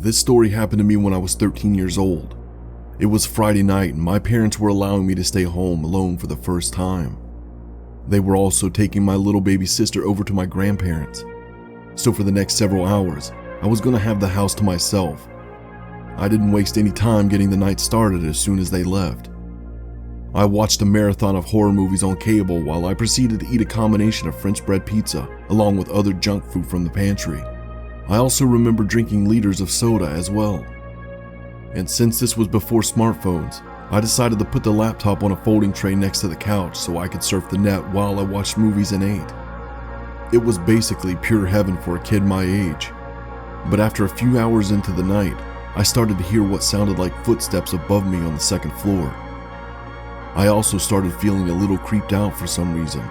this story happened to me when I was 13 years old. It was Friday night and my parents were allowing me to stay home alone for the first time. They were also taking my little baby sister over to my grandparents. So for the next several hours, I was going to have the house to myself. I didn't waste any time getting the night started as soon as they left. I watched a marathon of horror movies on cable while I proceeded to eat a combination of French bread pizza along with other junk food from the pantry. I also remember drinking liters of soda as well. And since this was before smartphones, I decided to put the laptop on a folding tray next to the couch so I could surf the net while I watched movies and ate. It was basically pure heaven for a kid my age. But after a few hours into the night, I started to hear what sounded like footsteps above me on the second floor. I also started feeling a little creeped out for some reason,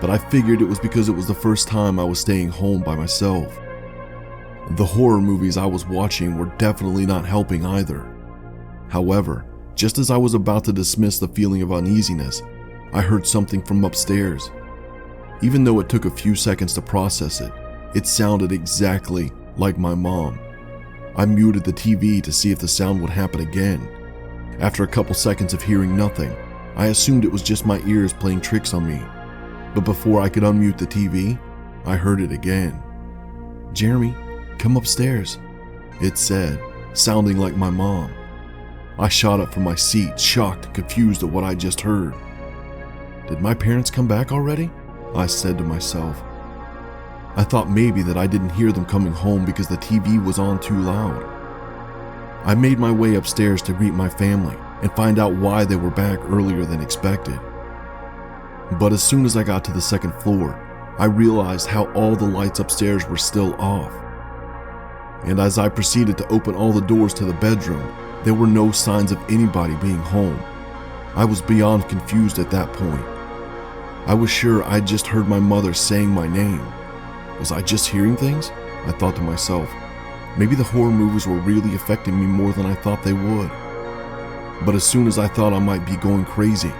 but I figured it was because it was the first time I was staying home by myself. The horror movies I was watching were definitely not helping either. However, just as I was about to dismiss the feeling of uneasiness, I heard something from upstairs. Even though it took a few seconds to process it, it sounded exactly like my mom. I muted the TV to see if the sound would happen again. After a couple seconds of hearing nothing, I assumed it was just my ears playing tricks on me. But before I could unmute the TV, I heard it again. "Jeremy, come upstairs," it said, sounding like my mom. I shot up from my seat, shocked and confused at what I just heard. "Did my parents come back already?" I said to myself. I thought maybe that I didn't hear them coming home because the TV was on too loud. I made my way upstairs to greet my family and find out why they were back earlier than expected. But as soon as I got to the second floor, I realized how all the lights upstairs were still off. And as I proceeded to open all the doors to the bedroom, there were no signs of anybody being home. I was beyond confused at that point. I was sure I'd just heard my mother saying my name. Was I just hearing things? I thought to myself. Maybe the horror movies were really affecting me more than I thought they would. But as soon as I thought I might be going crazy,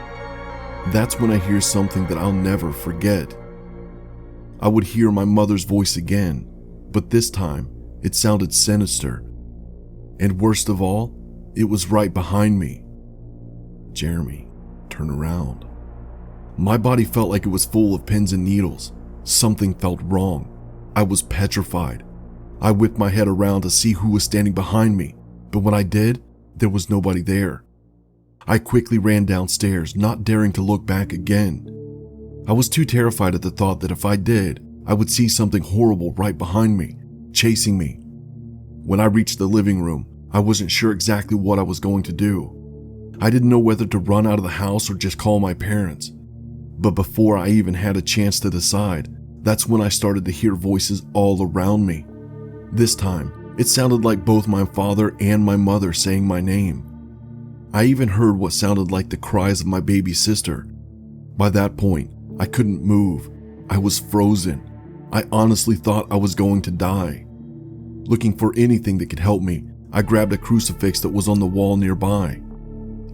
that's when I hear something that I'll never forget. I would hear my mother's voice again, but this time it sounded sinister. And worst of all, it was right behind me. "Jeremy, turn around." My body felt like it was full of pins and needles. Something felt wrong. I was petrified. I whipped my head around to see who was standing behind me, but when I did, there was nobody there. I quickly ran downstairs, not daring to look back again. I was too terrified at the thought that if I did, I would see something horrible right behind me, chasing me. When I reached the living room, I wasn't sure exactly what I was going to do. I didn't know whether to run out of the house or just call my parents. But before I even had a chance to decide, that's when I started to hear voices all around me. This time, it sounded like both my father and my mother saying my name. I even heard what sounded like the cries of my baby sister. By that point, I couldn't move. I was frozen. I honestly thought I was going to die. Looking for anything that could help me, I grabbed a crucifix that was on the wall nearby.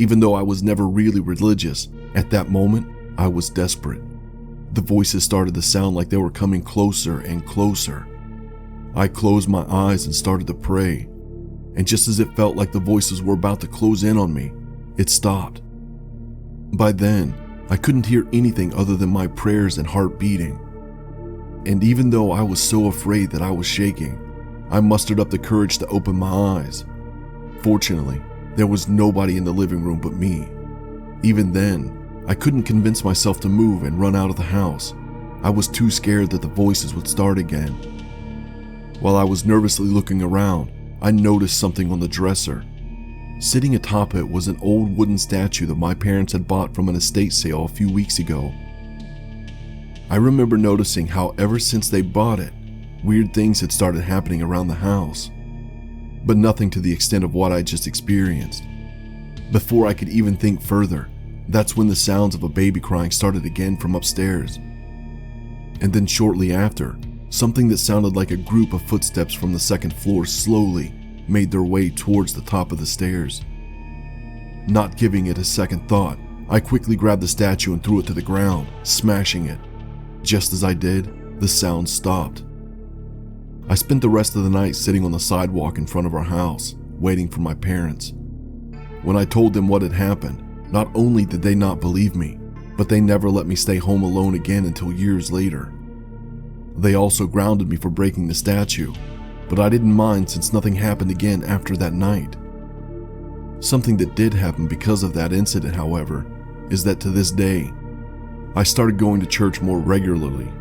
Even though I was never really religious, at that moment, I was desperate. The voices started to sound like they were coming closer and closer. I closed my eyes and started to pray, and just as it felt like the voices were about to close in on me, it stopped. By then, I couldn't hear anything other than my prayers and heart beating. And even though I was so afraid that I was shaking, I mustered up the courage to open my eyes. Fortunately, there was nobody in the living room but me. Even then, I couldn't convince myself to move and run out of the house. I was too scared that the voices would start again. While I was nervously looking around, I noticed something on the dresser. Sitting atop it was an old wooden statue that my parents had bought from an estate sale a few weeks ago. I remember noticing how ever since they bought it, weird things had started happening around the house, but nothing to the extent of what I just experienced. Before I could even think further, that's when the sounds of a baby crying started again from upstairs. And then shortly after, something that sounded like a group of footsteps from the second floor slowly made their way towards the top of the stairs. Not giving it a second thought, I quickly grabbed the statue and threw it to the ground, smashing it. Just as I did, the sound stopped. I spent the rest of the night sitting on the sidewalk in front of our house, waiting for my parents. When I told them what had happened, not only did they not believe me, but they never let me stay home alone again until years later. They also grounded me for breaking the statue, but I didn't mind since nothing happened again after that night. Something that did happen because of that incident, however, is that to this day, I started going to church more regularly